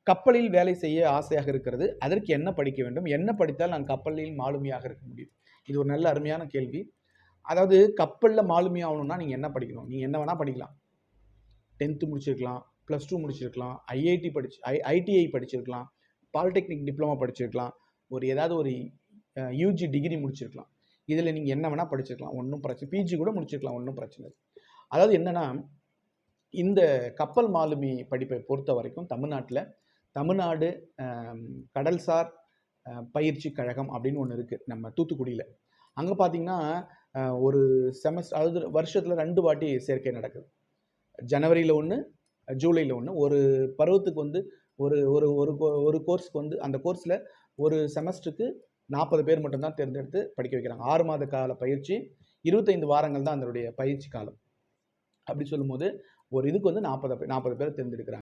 கப்பலில் வேலை செய்ய ஆசையாக இருக்கிறது. அதற்கு என்ன படிக்க வேண்டும்? என்ன படித்தால் நான் கப்பலில் மாலுமியாக இருக்க முடியும்? இது ஒரு நல்ல அருமையான கேள்வி. அதாவது கப்பல்ல மாலுமி ஆகணும்னா நீங்க என்ன படிக்கணும்? நீங்க என்ன வேணா படிக்கலாம். 10th முடிச்சிருக்கலாம், +2 முடிச்சிருக்கலாம், ஐடிஐ படிச்சிருக்கலாம், பாலிடெக்னிக் டிப்ளமோ படிச்சிருக்கலாம், ஏதாவது ஒரு யூஜி டிகிரி முடிச்சிருக்கலாம். இதில் நீங்கள் என்ன வேணால் படிச்சிருக்கலாம், ஒன்றும் பிரச்சனை. பிஜி கூட முடிச்சிருக்கலாம், ஒன்றும் பிரச்சனை இல்லை. அதாவது என்னன்னா, இந்த கப்பல் மாலுமி படிப்பை பொறுத்த வரைக்கும் தமிழ்நாடு கடல்சார் பயிற்சி கழகம் அப்படின்னு ஒன்று இருக்குது நம்ம தூத்துக்குடியில். அங்கே பார்த்தீங்கன்னா ஒரு செமஸ்டர், அதாவது வருஷத்தில் 2 வாட்டி சேர்க்கை நடக்குது. ஜனவரியில் ஒன்று, ஜூலையில் ஒன்று. ஒரு பருவத்துக்கு வந்து ஒரு ஒரு ஒரு கோர்ஸ்க்கு வந்து அந்த கோர்ஸில் ஒரு செமஸ்டருக்கு 40 பேர் மட்டும்தான் தேர்ந்தெடுத்து படிக்க வைக்கிறாங்க. 6 மாத கால பயிற்சி, 25 வாரங்கள் தான் அதனுடைய பயிற்சி காலம். அப்படி சொல்லும்போது ஒரு இதுக்கு வந்து 40 பேர் தேர்ந்தெடுக்கிறாங்க.